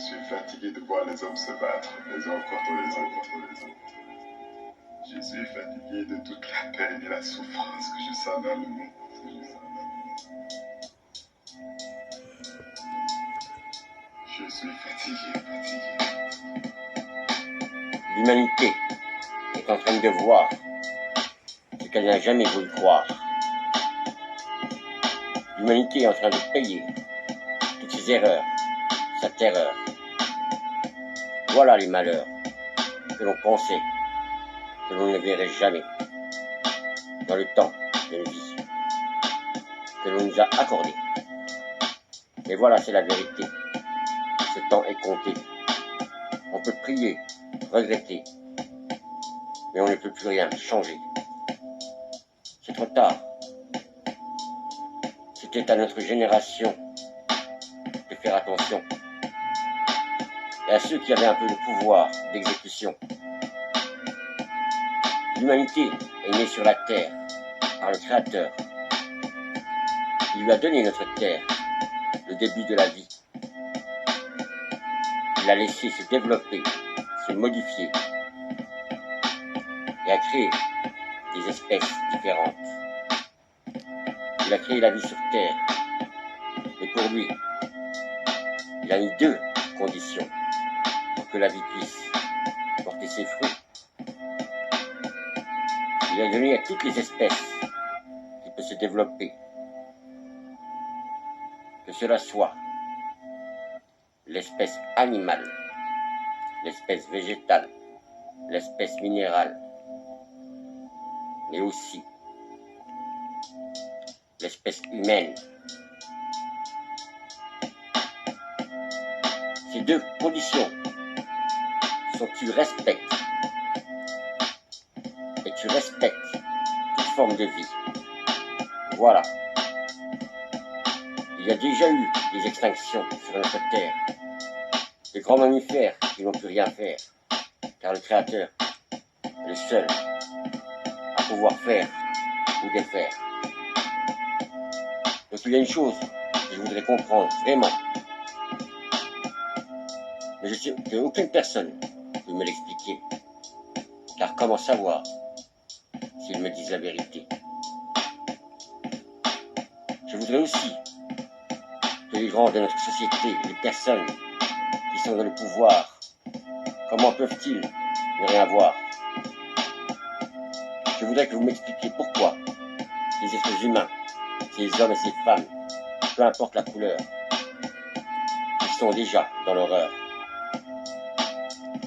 suis fatigué de voir les hommes se battre, les uns contre les uns contre les autres. Je suis fatigué de toute la peine et la souffrance que je sens dans le monde. Je suis fatigué. L'humanité est en train de voir ce qu'elle n'a jamais voulu croire. L'humanité est en train de payer toutes ses erreurs, sa terreur. Voilà les malheurs que l'on pensait que l'on ne verrait jamais dans le temps d'une vie que l'on nous a accordé. Et voilà, c'est la vérité. Ce temps est compté. On peut prier, regretter, mais on ne peut plus rien changer. C'est trop tard. C'était à notre génération de faire attention. Et à ceux qui avaient un peu de pouvoir d'exécution. L'humanité est née sur la terre par le Créateur. Il lui a donné notre terre, le début de la vie. Il l'a laissé se développer, se modifier et a créé des espèces différentes. Il a créé la vie sur terre. Et pour lui, il a mis deux conditions pour que la vie puisse porter ses fruits. Il a donné à toutes les espèces qui peuvent se développer, que cela soit l'espèce animale, l'espèce végétale, l'espèce minérale, mais aussi l'espèce humaine. Ces deux conditions sont que tu respectes et tu respectes toute forme de vie. Voilà. Il y a déjà eu des extinctions sur notre terre, de grands mammifères qui n'ont pu rien faire, car le Créateur est le seul à pouvoir faire ou défaire. Donc il y a une chose que je voudrais comprendre vraiment, mais je sais qu'aucune personne ne peut me l'expliquer, car comment savoir s'ils me disent la vérité? Je voudrais aussi que les grands de notre société, les personnes qui sont dans le pouvoir, comment peuvent-ils ne rien voir? Je voudrais que vous m'expliquiez pourquoi les êtres humains, ces hommes et ces femmes, peu importe la couleur, ils sont déjà dans l'horreur.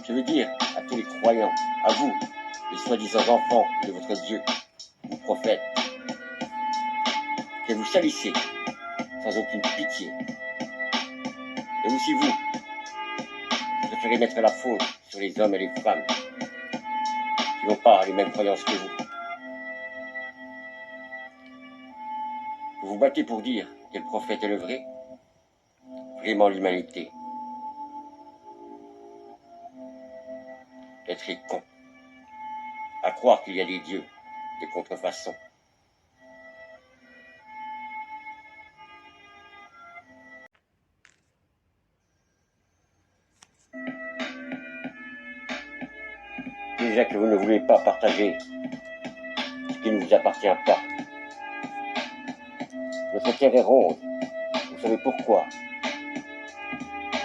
Je veux dire à tous les croyants, à vous, les soi-disant enfants de votre Dieu ou prophète, que vous salissez sans aucune pitié. Et aussi vous, préférez mettre la faute sur les hommes et les femmes qui n'ont pas les mêmes croyances que vous. Vous vous battez pour dire quel prophète est le vrai, vraiment l'humanité. Être con, à croire qu'il y a des dieux de contrefaçon. Déjà que vous ne voulez pas partager ce qui ne vous appartient pas. Notre terre est ronde. Vous savez pourquoi?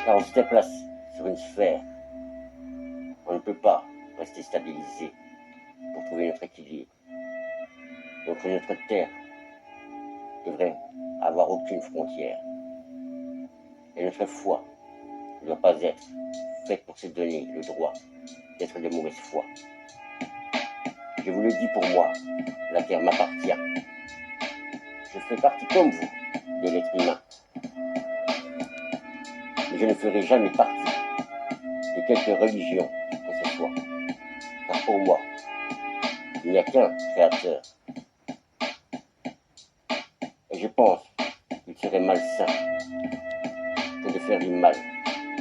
Car on se déplace sur une sphère. On ne peut pas rester stabilisé pour trouver notre équilibre. Donc notre terre devrait avoir aucune frontière. Et notre foi ne doit pas être faite pour se donner le droit d'être de mauvaise foi. Je vous le dis pour moi, la terre m'appartient. Je fais partie comme vous de l'être humain. Mais je ne ferai jamais partie de quelque religion que ce soit. Car pour moi, il n'y a qu'un créateur. Et je pense qu'il serait malsain que de faire du mal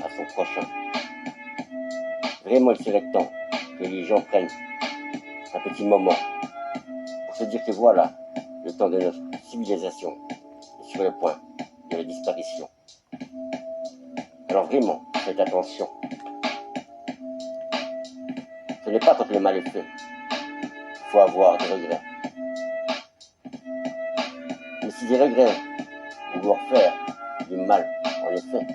à son prochain. Vraiment, il serait temps que les gens prennent un petit moment pour se dire que voilà, le temps de notre civilisation est sur le point de la disparition. Alors vraiment, Faites attention. Ce n'est pas quand le mal est fait qu'il faut avoir des regrets. Mais si des regrets vouloir faire du mal, en effet,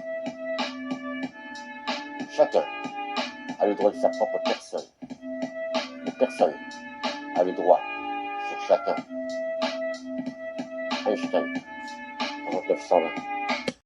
chacun a le droit de sa propre personne. Et personne a le droit sur chacun. Einstein, 1920.